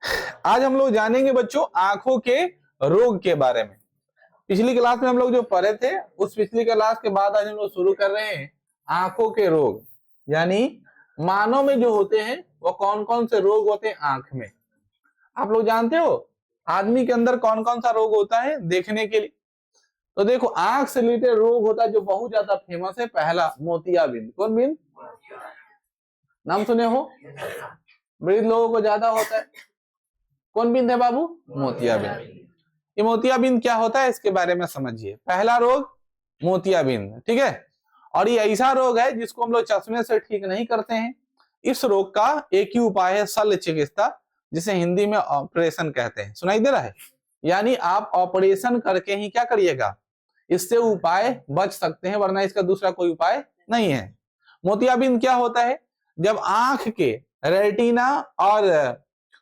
आज हम लोग जानेंगे बच्चों आंखों के रोग के बारे में। पिछली क्लास में हम लोग जो पढ़े थे उस पिछली क्लास के बाद आज हम लोग शुरू कर रहे हैं आंखों के रोग, यानी मानव में जो होते हैं वो कौन कौन से रोग होते हैं आंख में। आप लोग जानते हो आदमी के अंदर कौन कौन सा रोग होता है देखने के लिए। तो देखो आंख से रिलेटेड रोग होता है जो बहुत ज्यादा फेमस है, पहला मोतियाबिंद। कौन बिंद? नाम सुने हो? वृद्ध लोगों को ज्यादा होता है। कौन बिंद है बाबू? मोतियाबिंद। ये मोतियाबिंद क्या होता है इसके बारे में समझिए। पहला रोग मोतियाबिंद, ठीक है। और ये ऐसा रोग है जिसको हम लोग चश्मे से ठीक नहीं करते हैं। इस रोग का एक ही उपाय है शल्य चिकित्सा, जिसे हिंदी में ऑपरेशन कहते हैं। सुनाई दे रहा है? यानी आप ऑपरेशन करके ही क्या करिएगा, इससे उपाय बच सकते हैं, वरना इसका दूसरा कोई उपाय नहीं है। मोतियाबिंद क्या होता है? जब आंख के रेटिना और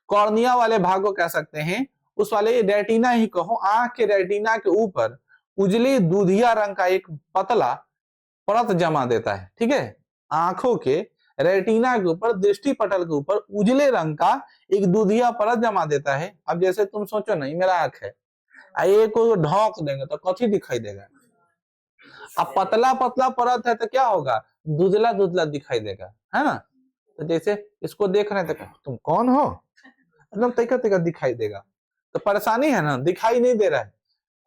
कॉर्निया वाले भाग को कह सकते हैं, उस वाले रेटिना ही कहो, आंख के रेटिना के ऊपर उजली दूधिया रंग का एक पतला परत जमा देता है, ठीक है। आंखों के रेटिना के ऊपर, दृष्टि पटल के ऊपर उजले रंग का एक दूधिया परत जमा देता है। अब जैसे तुम सोचो नहीं मेरा आंख है, एक को ढोक देंगे तो कथी दिखाई देगा? अब पतला पतला परत है तो क्या होगा? दुधला दुधला दिखाई देगा, है ना। तो जैसे इसको देख रहे हैं तो तुम कौन हो, एकदम तैका तैका दिखाई देगा। तो परेशानी है ना, दिखाई नहीं दे रहा है।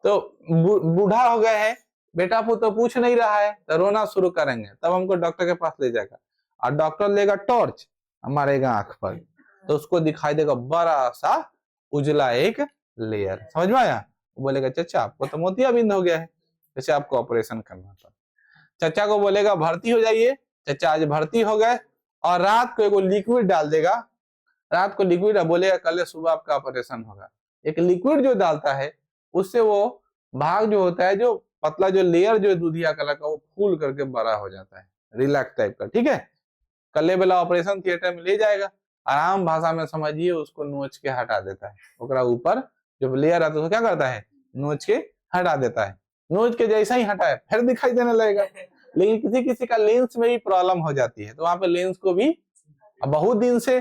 तो बूढ़ा हो गया है, बेटा तो पूछ नहीं रहा है, तो रोना शुरू करेंगे, तब हमको डॉक्टर के पास ले जाएगा और डॉक्टर लेगा टॉर्च, मारेगा आंख पर, तो उसको दिखाई देगा बड़ा सा उजला एक लेयर। समझ में आया? वो बोलेगा चाचा आपको तो मोतियाबिंद हो गया है, जैसे आपको ऑपरेशन करना था। चाचा को बोलेगा भर्ती हो जाइए, चाचा आज भर्ती हो गए, और रात को एक लिक्विड डाल देगा, रात को लिक्विड बोलेगा कल सुबह आपका ऑपरेशन होगा। एक लिक्विड जो डालता है उससे वो भाग जो होता है, जो पतला जो लेयर जो दूधिया कलर का, वो फूल करके बड़ा हो जाता है, रिलैक्स टाइप का, ठीक है। कल्ले वाला ऑपरेशन थिएटर में ले जाएगा, आराम भाषा में समझिए, उसको नोच के हटा देता है। ओकरा ऊपर जो लेयर आता है क्या करता है? नोच के हटा देता है। नोच के जैसा ही हटाए फिर दिखाई देने लगेगा। लेकिन किसी किसी का लेंस में भी प्रॉब्लम हो जाती है, तो वहां पे लेंस को भी, बहुत दिन से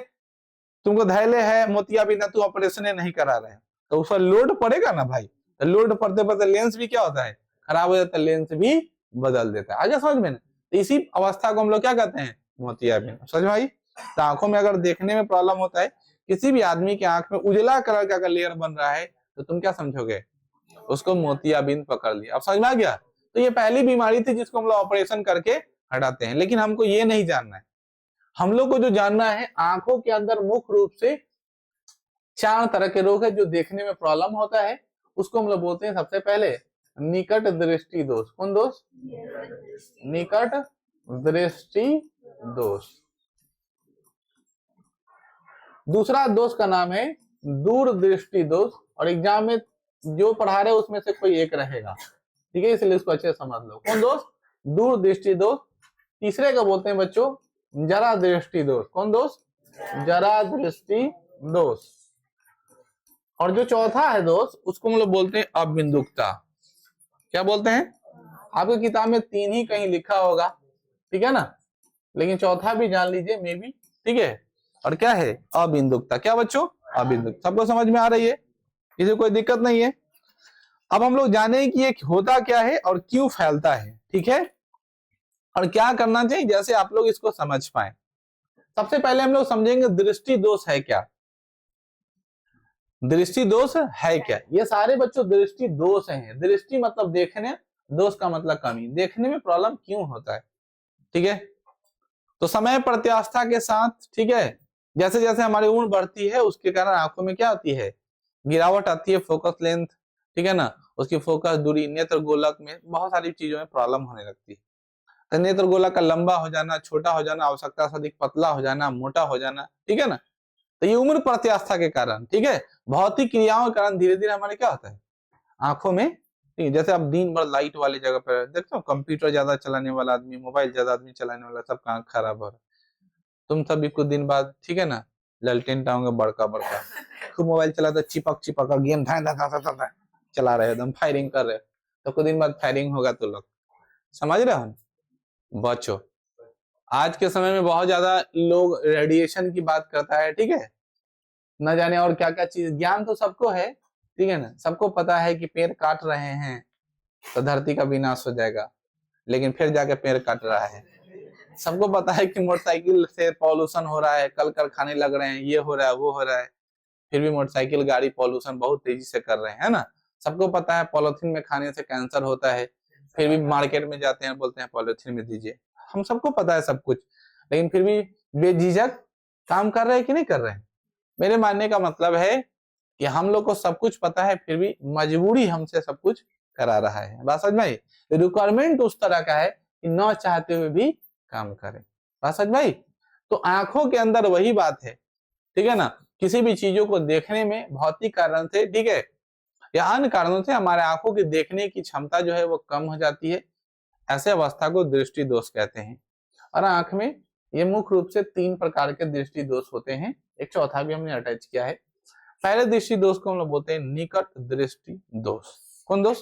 तुमको धैर्य है मोतियाबिंद, तू ऑपरेशन नहीं करा रहे, तो उस पर लोड पड़ेगा ना भाई। तो लोड पड़ते पड़ते लेंस भी क्या होता है? खराब हो जाता है, लेंस भी बदल देता है। आगे समझ में ना? तो इसी अवस्था को हम लोग क्या कहते हैं? मोतियाबिंद। समझ भाई? तो आंखों में अगर देखने में प्रॉब्लम होता है, किसी भी आदमी की आंख में उजला कलर का अगर लेयर बन रहा है, तो तुम क्या समझोगे? उसको मोतियाबिंद पकड़ लिया। अब समझ में आ गया? तो ये पहली बीमारी थी जिसको हम लोग ऑपरेशन करके हटाते हैं। लेकिन हमको ये नहीं जानना है, हम लोग को जो जानना है, आंखों के अंदर मुख्य रूप से 4 तरह के रोग है जो देखने में प्रॉब्लम होता है। उसको हम लोग बोलते हैं सबसे पहले निकट दृष्टि दोष। कौन दोष? निकट दृष्टि दोष। दूसरा दोष का नाम है दूर दृष्टि दोष, और एग्जाम में जो पढ़ा रहे उसमें से कोई एक रहेगा, ठीक है, इसलिए इसको अच्छे से समझ लो। कौन दोष? दूर दृष्टि दोष। तीसरे का बोलते हैं बच्चों जरा दृष्टि दोष। कौन दोष? जरा दृष्टि दोष। और जो चौथा है दोष, उसको हम लोग बोलते हैं अबिंदुकता। क्या बोलते हैं? आपकी किताब में 3 ही कहीं लिखा होगा, ठीक है ना, लेकिन चौथा भी जान लीजिए मे बी, ठीक है। और क्या है? अबिंदुकता। क्या बच्चों? अबिंदुकता। सबको समझ में आ रही है? किसी कोई दिक्कत नहीं है? अब हम लोग जाने कि ये होता क्या है और क्यों फैलता है, ठीक है, और क्या करना चाहिए जैसे आप लोग इसको समझ पाए। सबसे पहले हम लोग समझेंगे दृष्टि दोष है क्या। दृष्टि दोष है क्या? ये सारे बच्चों दृष्टि दोष हैं। दृष्टि मतलब देखने, दोष का मतलब कमी, देखने में प्रॉब्लम क्यों होता है, ठीक है। तो समय प्रत्यास्था के साथ, ठीक है, जैसे जैसे हमारी उम्र बढ़ती है उसके कारण आंखों में क्या आती है? गिरावट आती है, फोकस लेंथ, ठीक है ना, उसकी फोकस दूरी, नेत्र गोलक में बहुत सारी चीजों में प्रॉब्लम होने लगती है। तो नेत्र गोलक का लंबा हो जाना, छोटा हो जाना, आवश्यकता से अधिक पतला हो जाना, मोटा हो जाना, ठीक है ना। तो ये उम्र प्रत्यास्था के कारण, ठीक है, भौतिक क्रियाओं के कारण धीरे धीरे हमारे क्या होता है आंखों में, ठीक है। जैसे आप दिन भर लाइट वाली जगह पर देखते हो, कंप्यूटर ज्यादा चलाने वाला आदमी, मोबाइल ज्यादा आदमी चलाने वाला, सबका आंख खराब हो रहा है। तुम सभी कुछ दिन बाद, ठीक है ना, ललटेन टाओगे बड़का बड़का, खूब मोबाइल चलाते चिपक चिपक गेम चला रहे हो, एकदम फायरिंग कर रहे हो, तो कुछ दिन बाद फायरिंग होगा। तो लोग समझ रहे हो? बचो। आज के समय में बहुत ज्यादा लोग रेडिएशन की बात करता है, ठीक है, न जाने और क्या क्या चीज। ज्ञान तो सबको है, ठीक है ना, सबको पता है कि पेड़ काट रहे हैं तो धरती का विनाश हो जाएगा, लेकिन फिर जाके पेड़ काट रहा है। सबको पता है कि मोटरसाइकिल से पॉल्यूशन हो रहा है, कल कारखाने लग रहे हैं, ये हो रहा है, वो हो रहा है, फिर भी मोटरसाइकिल गाड़ी पॉल्यूशन बहुत तेजी से कर रहे हैं, है ना। सबको पता है पॉलिथीन में खाने से कैंसर होता है, फिर भी मार्केट में जाते हैं बोलते हैं पॉलिथीन में दीजिए। हम सबको पता है सब कुछ, लेकिन फिर भी बेझिझक काम कर रहे हैं कि नहीं कर रहे हैं। मेरे मानने का मतलब है कि हम लोग को सब कुछ पता है, फिर भी मजबूरी हमसे सब कुछ करा रहा है। बात समझ में आई। रिक्वायरमेंट उस तरह का है कि न चाहते हुए भी काम करें। बात समझ में आई। तो आंखों के अंदर वही बात है, ठीक है ना। किसी भी चीजों को देखने में भौतिक कारण से, ठीक है, या अन्य कारणों से हमारे आंखों की देखने की क्षमता जो है वो कम हो जाती है। ऐसे अवस्था को दृष्टि दोष कहते हैं। और आंख में ये मुख्य रूप से 3 प्रकार के दृष्टि दोष होते हैं। एक चौथा भी हमने अटैच किया है। पहले दृष्टि दोष को हम लोग बोलते हैं निकट दृष्टि दोष। कौन दोष?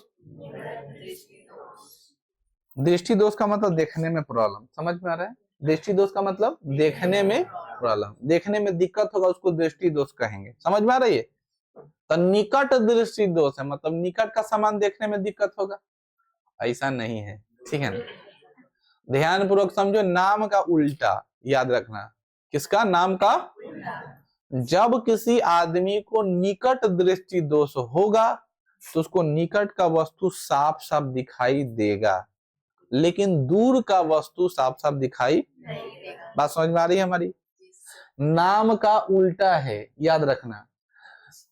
दृष्टि दोष का मतलब देखने में प्रॉब्लम, समझ में आ रहा है। दृष्टि दोष का मतलब देखने में प्रॉब्लम, देखने में दिक्कत होगा, उसको दृष्टि दोष कहेंगे। समझ में आ रही है। तो निकट दृष्टि दोष है मतलब निकट का सामान देखने में दिक्कत होगा, ऐसा नहीं है, ठीक है ना। ध्यान पूर्वक समझो, नाम का उल्टा याद रखना। किसका? नाम का। जब किसी आदमी को निकट दृष्टि दोष होगा तो उसको निकट का वस्तु साफ साफ दिखाई देगा, लेकिन दूर का वस्तु साफ साफ दिखाई नहीं देगा। बात समझ में आ रही है हमारी। नाम का उल्टा है, याद रखना।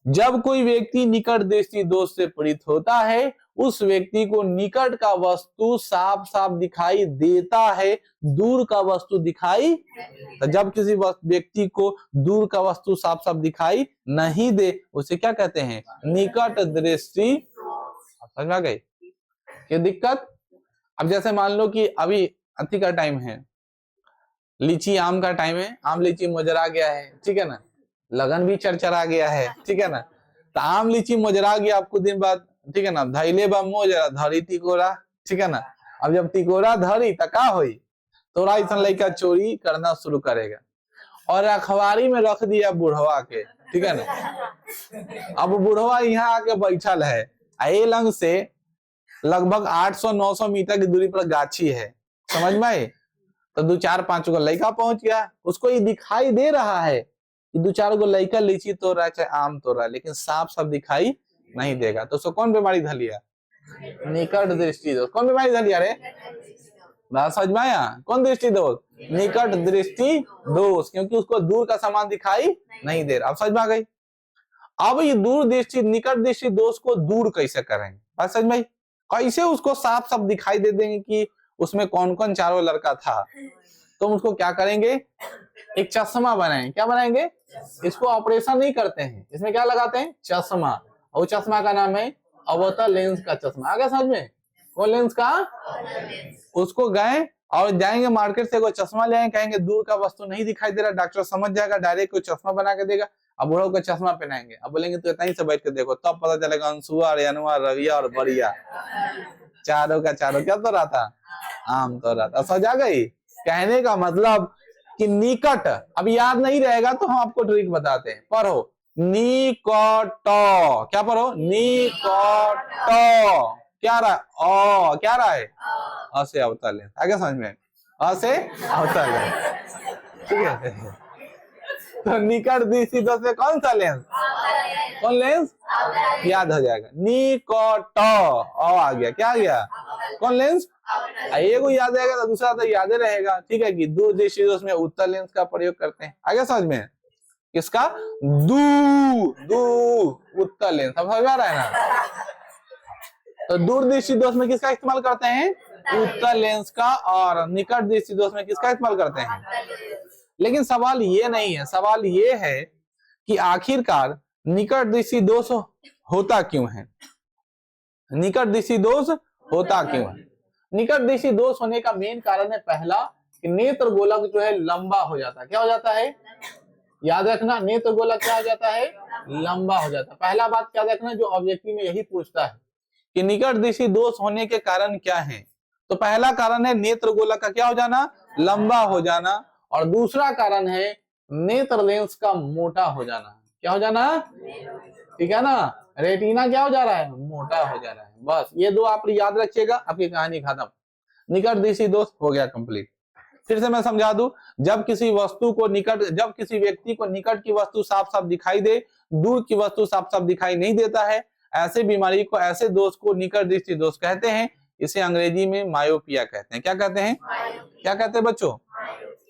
जब कोई व्यक्ति निकट दृष्टि दोष से पीड़ित होता है, उस व्यक्ति को निकट का वस्तु साफ साफ दिखाई देता है, दूर का वस्तु दिखाई। तो जब किसी व्यक्ति को दूर का वस्तु साफ साफ दिखाई नहीं दे, उसे क्या कहते हैं? निकट दृष्टि। समझ में गई ये दिक्कत। अब जैसे मान लो कि अभी अति का टाइम है, लीची आम का टाइम है, आम लीची मोजरा गया है, ठीक है ना, लगन भी चरचरा गया है, ठीक है ना। तो आम लीची मोजरा गया आपको दिन बाद, ठीक है ना, धैले बा मोजरा धरी तिकोरा, ठीक है ना। अब जब तिकोरा धरी तो का होई, तोरा ऐसा लड़का चोरी करना शुरू करेगा और अखबारी में रख दिया बुढ़वा के, ठीक है ना। अब बुढ़वा यहाँ आके बैठल है, ए लंग से लगभग 800-900 मीटर की दूरी पर गाछी है, समझ में आए। तो 2-4-5 गो लड़का पहुंच गया, उसको ये दिखाई दे रहा है कि 2-4 गो लड़का लीची तोड़ रहा है चाहे आम तोड़ रहा है, लेकिन साफ साफ दिखाई नहीं देगा। तो उसको कौन बीमारी धलिया? निकट दृष्टि दोष। कौन बीमारी धलिया रे? समझ में आया? कौन दृष्टि दोष? निकट दृष्टि दोष, क्योंकि उसको दूर का सामान दिखाई नहीं दे रहा। अब समझ में आ गई। अब ये दूर दृष्टि निकट दृष्टि दोष को दूर कैसे करेंगे? बात समझ में? कैसे उसको साफ साफ दिखाई दे देंगे कि उसमें कौन कौन चारों लड़का था। तो उसको क्या करेंगे? एक चश्मा बनाएंगे। क्या बनाएंगे? इसको ऑपरेशन नहीं करते हैं, इसमें क्या लगाते हैं? चश्मा। और चश्मा का नाम है अवतल लेंस का चश्मा। आ गया समझ में? कौन लेंस का? उसको गए और जाएंगे मार्केट से कोई चश्मा ले आएंगे, कहेंगे दूर का वस्तु नहीं दिखाई दे रहा, डॉक्टर समझ जाएगा, डायरेक्ट कोई चश्मा बना के देगा। अब बूढ़ों को चश्मा पहनाएंगे, अब बोलेंगे तो इतना ही से बैठ के देखो, तब पता चलेगा अंशुआ, रेनुआ, रविया और बरिया चारों का चारों क्या तो रहा था? आम तो रहा था। सजा गई। कहने का मतलब कि निकट, अब याद नहीं रहेगा तो हम आपको ट्रिक बताते हैं। पढ़ो निकट। क्या पढ़ो? निकट। क्या रहा? ओ क्या रहा है? अ से अवतल लेंस। आगे समझ में? अ से अवतल लेंस, ठीक है। तो निकट दृष्टि दोष में कौन सा लेंस? कौन लेंस? याद हो जाएगा। निकट आ गया, क्या आ गया? कौन लेंस? एगो याद रहेगा तो दूसरा तो याद रहेगा, ठीक है। कि दूर दृष्टि दोष में उत्तल लेंस का प्रयोग करते हैं। आगे समझ में? किसका? दूर उत्तल लेंस। समझ में आ रहा है ना? तो दूर दृष्टि दोष में किसका इस्तेमाल करते हैं? उत्तल लेंस का। और निकट दृष्टि दोष में किसका इस्तेमाल करते हैं? लेकिन सवाल ये नहीं है, सवाल ये है कि आखिरकार निकट दृष्टि दोष होता क्यों है? निकट दृष्टि दोष होता क्यों है? निकट दृष्टि दोष होने का मेन कारण है पहला कि नेत्र गोलक जो है लंबा हो जाता है। क्या हो जाता है? याद रखना, नेत्र गोलक क्या हो जाता है? लंबा हो जाता है। पहला बात क्या रखना, जो ऑब्जेक्टिव में यही पूछता है कि निकट दृष्टि दोष होने के कारण क्या है। तो पहला कारण है नेत्र गोलक का क्या हो जाना? लंबा हो जाना। और दूसरा कारण है नेत्र लेंस का मोटा हो जाना। क्या हो जाना, ठीक है ना, रेटिना क्या हो जा रहा है, मोटा हो जा रहा है। बस ये दो आप याद रखिएगा, आपकी कहानी खत्म। निकट दृष्टि दोष हो गया कंप्लीट। फिर से मैं समझा दूं, जब किसी व्यक्ति को निकट की वस्तु साफ साफ दिखाई दे, दूर की वस्तु साफ साफ दिखाई नहीं देता है, ऐसे बीमारी को, ऐसे दोष को निकट दृष्टि दोष कहते हैं। इसे अंग्रेजी में मायोपिया कहते हैं। क्या कहते हैं, क्या कहते हैं बच्चों,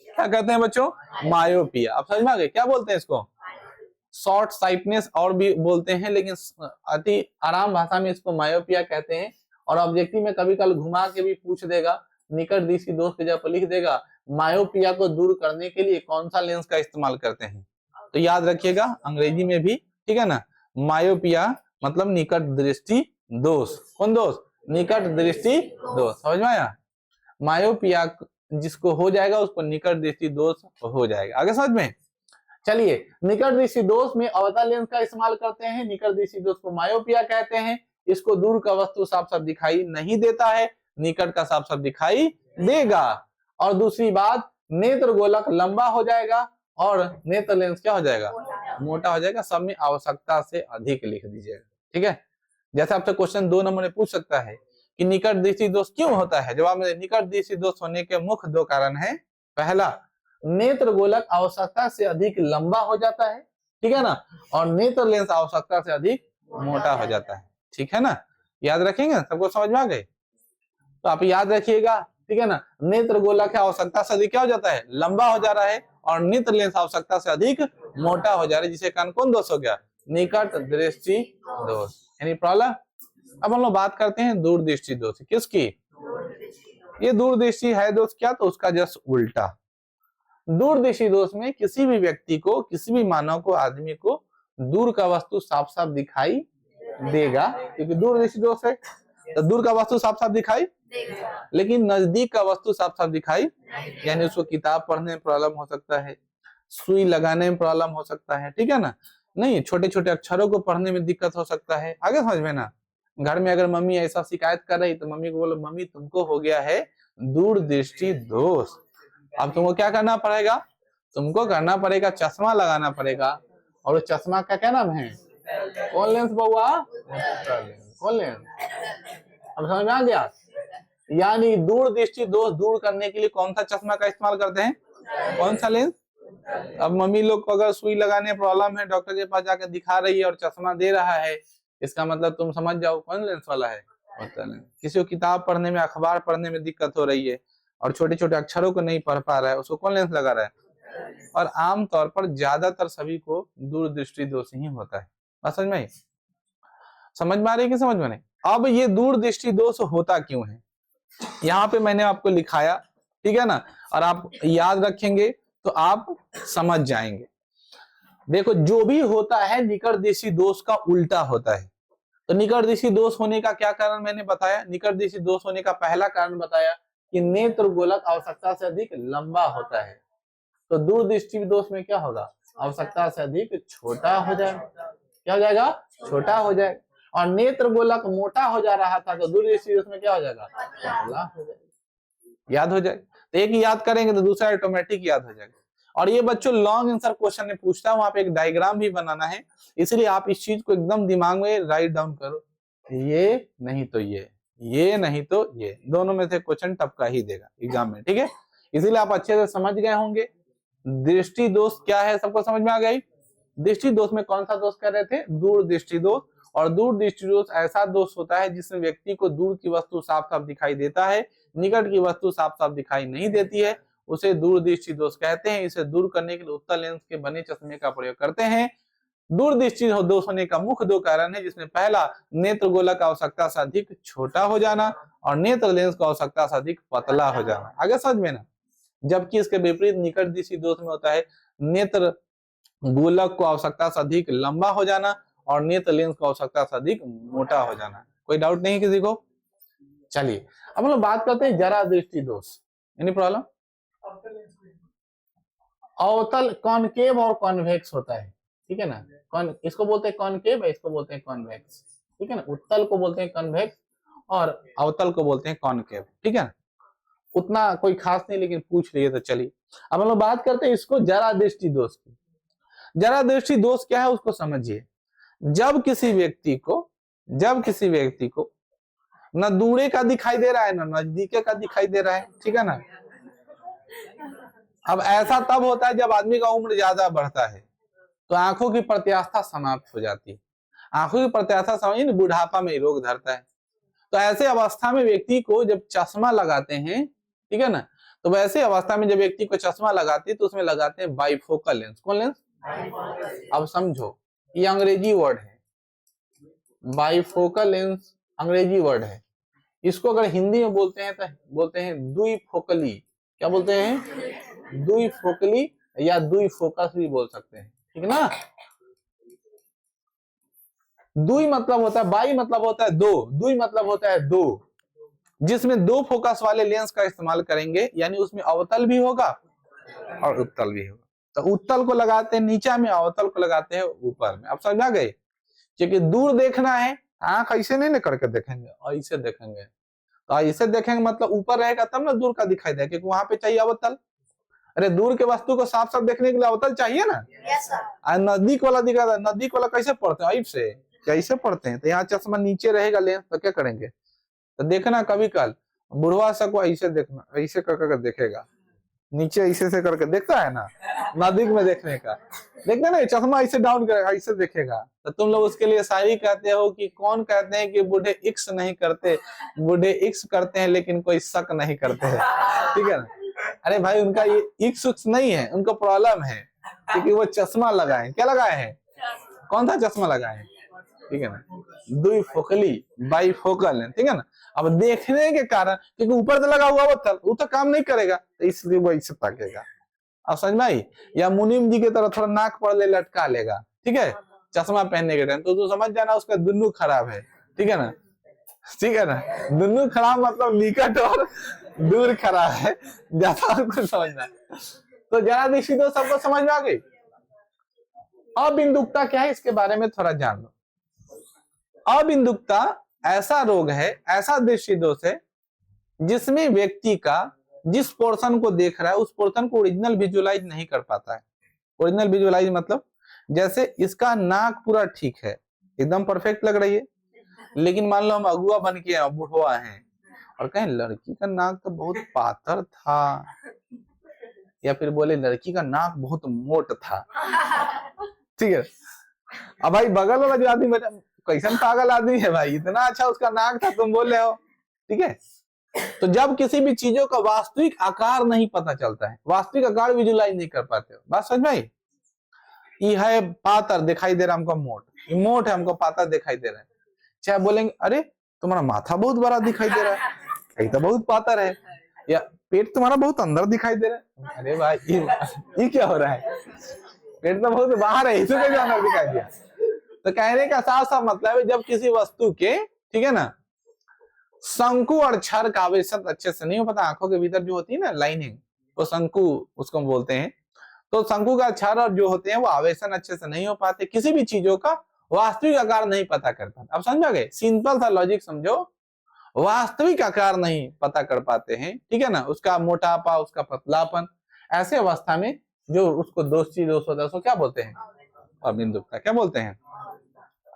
क्या कहते हैं बच्चों, मायोपिया। आप समझ में आ गए, क्या बोलते हैं इसको, शॉर्ट साइटनेस और भी बोलते हैं, लेकिन अति आराम भाषा में इसको मायोपिया कहते हैं। और ऑब्जेक्टिव में कभी कभी घुमा के भी पूछ देगा, निकट दृष्टि दोष के जब लिख देगा, मायोपिया को दूर करने के लिए कौन सा लेंस का इस्तेमाल करते हैं, तो याद रखिएगा अंग्रेजी में भी, ठीक है ना, मायोपिया मतलब निकट दृष्टि दोष। कौन दोष, निकट दृष्टि दोष। समझ में आया, मायोपिया जिसको हो जाएगा उसको निकट दृष्टि दोष हो जाएगा। आगे समझ में, चलिए, निकट दृष्टि दोष में अवतल लेंस का इस्तेमाल करते हैं। निकट दृष्टि दोष को मायोपिया कहते हैं। इसको दूर का वस्तु साफ साफ दिखाई नहीं देता है, निकट का साफ साफ दिखाई देगा। और दूसरी बात, नेत्र गोलक लंबा हो जाएगा और नेत्र लेंस क्या हो जाएगा, मोटा हो जाएगा। सब में आवश्यकता से अधिक लिख दीजिएगा, ठीक है। जैसे आपसे क्वेश्चन 2 नंबर में पूछ सकता है कि निकट दृष्टि दोष क्यों होता है, जवाब में निकट दृष्टि दोष होने के मुख्य 2 कारण है। पहला, नेत्र गोलक आवश्यकता से अधिक लंबा हो जाता है, ठीक है ना, और नेत्र लेंस आवश्यकता से अधिक मोटा हो जाता है, ठीक है ना। याद रखेंगे, सबको समझ में आ गए, तो आप याद रखिएगा, ठीक है ना। नेत्र गोलक आवश्यकता से अधिक क्या हो जाता है, लंबा हो जा रहा है, और नेत्र लेंस आवश्यकता से अधिक मोटा हो जा रहा है, जिसे कारण कौन दोष हो गया, निकट दृष्टि दोष। Any problem. अब हम लोग बात करते हैं दूरदृष्टि दोष, किसकी, ये दूरदृष्टि है दोष क्या, तो उसका जस्ट उल्टा। दूरदृष्टि दोष में किसी भी व्यक्ति को, किसी भी मानव को, आदमी को दूर का वस्तु साफ साफ दिखाई देगा, क्योंकि दूरदृष्टि दोष है तो दूर का वस्तु साफ साफ दिखाई देगा, लेकिन नजदीक का वस्तु साफ साफ दिखाई, यानी उसको किताब पढ़ने में प्रॉब्लम हो सकता है, सुई लगाने में प्रॉब्लम हो सकता है, ठीक है ना, नहीं छोटे छोटे अक्षरों को पढ़ने में दिक्कत हो सकता है। आगे समझ में ना, घर में अगर मम्मी ऐसा शिकायत कर रही तो मम्मी को बोलो, मम्मी तुमको हो गया है दूरदृष्टि दोष। अब तुमको क्या करना पड़ेगा, तुमको करना पड़ेगा चश्मा लगाना पड़ेगा, और उस चश्मा का क्या नाम है, कौन लेंस बउआ, कौन लेंस। अब समझ में आ गया, यानी दूरदृष्टि दोष दूर करने के लिए कौन सा चश्मा का इस्तेमाल करते हैं, कौन सा लेंस। अब मम्मी लोग को अगर सुई लगाने प्रॉब्लम है, डॉक्टर के पास जाकर दिखा रही है और चश्मा दे रहा है, इसका मतलब तुम समझ जाओ कौन लेंस वाला है, किसी को किताब पढ़ने में, अखबार पढ़ने में दिक्कत हो रही है और छोटे छोटे अक्षरों को नहीं पढ़ पा रहा है, उसको कौन लेंस लगा रहा है। और आमतौर पर ज्यादातर सभी को दूरदृष्टि दोष ही होता है। समझ में, समझ में आ रही है कि समझ में नहीं। अब ये दूरदृष्टि दोष होता क्यों है, यहाँ पे मैंने आपको लिखाया, ठीक है ना, और आप याद रखेंगे तो आप समझ जाएंगे। देखो, जो भी होता है निकट दृष्टि दोष का उल्टा होता है। तो निकट दृष्टि दोष होने का क्या कारण मैंने बताया, निकट दृष्टि दोष होने का पहला कारण बताया कि नेत्र गोलक आवश्यकता से अधिक लंबा होता है। तो दूरदृष्टि दोष में क्या होगा, आवश्यकता से अधिक छोटा हो जाएगा, क्या हो जाएगा, छोटा हो जाएगा। और नेत्र गोलक मोटा हो जा रहा था, तो दूरदृष्टि दोष में क्या हो जाएगा, पतला हो जाएगा। याद हो जाएगा, तो एक याद करेंगे तो दूसरा ऑटोमेटिक याद हो जाएगा। और ये बच्चों लॉन्ग आंसर क्वेश्चन में पूछता है, वहां पे एक डायग्राम भी बनाना है, इसलिए आप इस चीज को एकदम दिमाग में राइट डाउन करो, ये नहीं तो ये नहीं तो ये, दोनों में से क्वेश्चन टपका ही देगा एग्जाम में, ठीक है। इसीलिए आप अच्छे से समझ गए होंगे दृष्टि दोष क्या है, सबको समझ में आ गई। दृष्टि दोष में कौन सा दोष कर रहे थे, दूरदृष्टि दोष। और दूरदृष्टि दोष ऐसा दोष होता है जिसमें व्यक्ति को दूर की वस्तु साफ साफ दिखाई देता है, निकट की वस्तु साफ साफ दिखाई नहीं देती है, उसे दूरदृष्टि दोष कहते हैं। इसे दूर करने के लिए उत्तल लेंस के बने चश्मे का प्रयोग करते हैं। दूरदृष्टि दोष होने का मुख्य 2 कारण है, जिसमें पहला नेत्र गोलक आवश्यकता से अधिक छोटा हो जाना और नेत्र लेंस को आवश्यकता से अधिक पतला हो जाना। आगे समझ में ना, जबकि इसके विपरीत निकट दृष्टि दोष में होता है नेत्र गोलक को आवश्यकता से अधिक लंबा हो जाना और नेत्र लेंस को आवश्यकता से अधिक मोटा हो जाना। कोई डाउट नहीं किसी को। चलिए अब हम लोग बात करते हैं जरा दृष्टि दोष। Any problem. अवतल कॉनकेव और कॉन्वेक्स होता है, ठीक है ना। इसको बोलते हैं कॉनकेव, इसको बोलते हैं कॉन्वेक्स, ठीक है ना। उत्तल को बोलते हैं कॉन्वेक्स और अवतल को बोलते हैं कॉनकेव, ठीक है ना। उतना कोई खास नहीं, लेकिन पूछ लिए तो चलिए। अब हम लोग बात करते हैं इसको जरा दृष्टि दोष की। जरा दृष्टि दोष क्या है उसको समझिए। जब किसी व्यक्ति को न दूरे का दिखाई दे रहा है न नजदीके का दिखाई दे रहा है, ठीक है ना। अब ऐसा तब होता है जब आदमी का उम्र ज्यादा बढ़ता है तो आंखों की प्रत्याशा समाप्त हो जाती है। आंखों की प्रत्याशा समझिए, बुढ़ापा में रोग धरता है। तो ऐसे अवस्था में व्यक्ति को जब चश्मा लगाते हैं, ठीक है ना, तो वैसे अवस्था में जब व्यक्ति को चश्मा लगाते हैं तो उसमें लगाते हैं बाइफोकल लेंस। कौन लेंस? अब समझो, ये अंग्रेजी वर्ड है, बाइफोकल लेंस अंग्रेजी वर्ड है। इसको अगर हिंदी में बोलते हैं तो बोलते हैं द्विफोकली। क्या बोलते हैं? द्विफोकली या द्विफोकस भी बोल सकते हैं, ठीक ना। दुई मतलब होता है, बाई मतलब होता है दो, दुई मतलब होता है दो, जिसमें दो फोकस वाले लेंस का इस्तेमाल करेंगे, यानी उसमें अवतल भी होगा और उत्तल भी होगा। तो उत्तल को लगाते हैं नीचे में, अवतल को लगाते हैं ऊपर में। अब समझा गए? क्योंकि दूर देखना है, आंख ऐसे नहीं करके देखेंगे, ऐसे देखेंगे। तो ऐसे देखेंगे मतलब ऊपर रहेगा तब ना दूर का दिखाई देगा, क्योंकि वहां पे चाहिए अवतल। अरे दूर के वस्तु को साफ साफ देखने के लिए अवतल चाहिए ना। नजदीक वाला दिखा, नजदीक वाला कैसे पढ़ते हैं? ऐसे कैसे पढ़ते हैं? तो यहाँ चश्मा नीचे रहेगा लेंस, तो क्या करेंगे? तो देखना कभी कल बुढ़वा सबको ऐसे देखना, ऐसे करके देखेगा, नीचे ऐसे से करके देखता है ना, नजदीक में देखने का देखना नहीं, चश्मा ऐसे डाउन करेगा, ऐसे देखेगा। तो तुम लोग उसके लिए शायरी कहते हो कि कौन कहते हैं कि बूढ़े इक्स नहीं करते, बूढ़े इक्स करते हैं लेकिन कोई शक नहीं करते है, ठीक है ना। अरे भाई उनका ये इक्स उक्स नहीं है, उनको प्रॉब्लम है क्योंकि वो चश्मा लगाए। क्या लगाए हैं? कौन सा चश्मा लगाए हैं? ठीक है ना, द्विफोकली बाइफोकल है, ठीक है ना। अब देखने के कारण, क्योंकि ऊपर से लगा हुआ वो तो काम नहीं करेगा, तो इसलिए वो ऐसे ताकेगा। अब समझ में आई? या मुनीम जी की तरह थोड़ा नाक पर ले लटका लेगा, ठीक है, चश्मा पहनने के टाइम, तो समझ जाना उसका दुन्नू खराब है, ठीक है ना, ठीक है ना। दुन्नू खराब मतलब निकट और दूर खराब है, ज्यादा कुछ समझना। तो जरा दृष्टि तो सबको समझ में आ गई। अबिंदुकता क्या है इसके बारे में थोड़ा जान लो। अबिंदुकता ऐसा रोग है, ऐसा दृष्टि दोष है जिसमें व्यक्ति का जिस पोर्शन को देख रहा है उस पोर्शन को ओरिजिनल विजुअलाइज नहीं कर पाता है। ओरिजिनल विजुअलाइज मतलब जैसे इसका नाक पूरा ठीक है, एकदम परफेक्ट लग रही है, लेकिन मान लो हम अगुआ बन के बुढ़वा हैं और कहें लड़की का नाक तो बहुत पातर था, या फिर बोले लड़की का नाक बहुत मोट था, ठीक है। अब भाई बगल वाला जो आदमी कैसन पागल आदमी है भाई, इतना अच्छा उसका नाक था, तुम बोल रहे हो, ठीक है। तो जब किसी भी चीजों का वास्तविक आकार नहीं पता चलता है, वास्तविक आकार विजुलाइज नहीं कर पाते हो, बात समझ में आई? ये है पातर दिखाई दे रहा हमको मोट, ये मोट है हमको पातर दिखाई दे रहा है। चाहे बोलेंगे अरे तुम्हारा माथा बहुत बड़ा दिखाई दे रहा है, ये तो बहुत पातर है, या पेट तुम्हारा बहुत अंदर दिखाई दे रहा है। अरे भाई ये क्या हो रहा है, पेट तो बहुत बाहर है, इसे कैसे अंदर दिखाई दिया? तो कहने का साफ साफ मतलब है जब किसी वस्तु के, ठीक है ना, शंकु और क्षर का आवेशन अच्छे से नहीं हो पता, आंखों के भीतर जो होती है ना लाइनिंग, वो शंकु उसको बोलते हैं। तो शंकु का क्षर और जो होते हैं वो आवेशन अच्छे से नहीं हो पाते, किसी भी चीजों का वास्तविक आकार नहीं पता कर पाते। अब समझा गए? सिंपल सा लॉजिक समझो, वास्तविक आकार नहीं पता कर पाते हैं, ठीक है ना, उसका मोटापा, उसका पतलापन, ऐसे अवस्था में जो उसको दोष होता है उसको क्या बोलते हैं? अबिंदुकता। क्या बोलते हैं?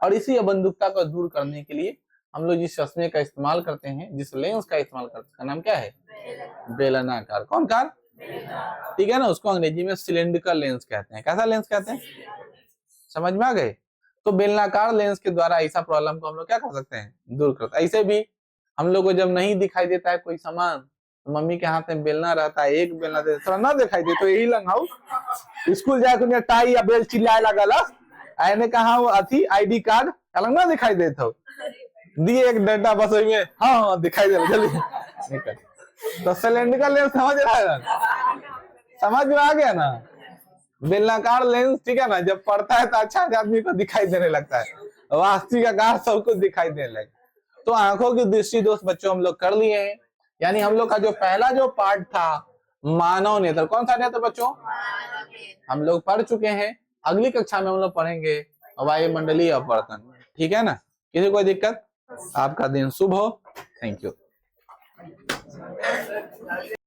और इसी अबिंदुकता को दूर करने के लिए हम लोग जिस चश्मे का इस्तेमाल करते हैं, जिस लेंस का इस्तेमाल करते हैं, उसका नाम क्या है? बेलनाकार। कौन कार? ठीक है ना, उसको अंग्रेजी में सिलेंड्रिकल लेंस कहते हैं। कैसा लेंस कहते हैं? समझ में आ गए? तो बेलनाकार लेंस के द्वारा ऐसा प्रॉब्लम को हम लोग क्या कर सकते हैं? दूर कर सकते हैं। ऐसे भी हम लोग को जब नहीं दिखाई देता है कोई सामान, तो मम्मी के हाथ में बेलना रहता है, एक बेलना दे, थोड़ा ना दिखाई दे तो यही लंघाऊ स्कूल जाके टाई या बेल्ट चिल्लाए लगा, आने कहा वो अथी आईडी कार्ड अलग ना दिखाई देता हो, दिए एक डंडा बस में, हाँ दिखाई दे जल्दी। तो सिलेंड्रिकल लेंस समझ रहा है ना? समझ में आ गया ना? बेलनाकार लेंस, ठीक है ना, जब पड़ता है तो अच्छा आदमी को दिखाई देने लगता है, वास्तविक आकार सब कुछ दिखाई देने लगे। तो आंखों की दृष्टि दोष बच्चों हम लोग कर लिए हैं, यानी हम लोग का जो पहला जो पार्ट था मानव नेत्र, कौन सा नेत्र बच्चों? हम लोग पढ़ चुके हैं। अगली कक्षा में हम लोग पढ़ेंगे वायुमंडलीय अपवर्तन, ठीक है ना। किसी कोई दिक्कत? आपका दिन शुभ हो। Thank you.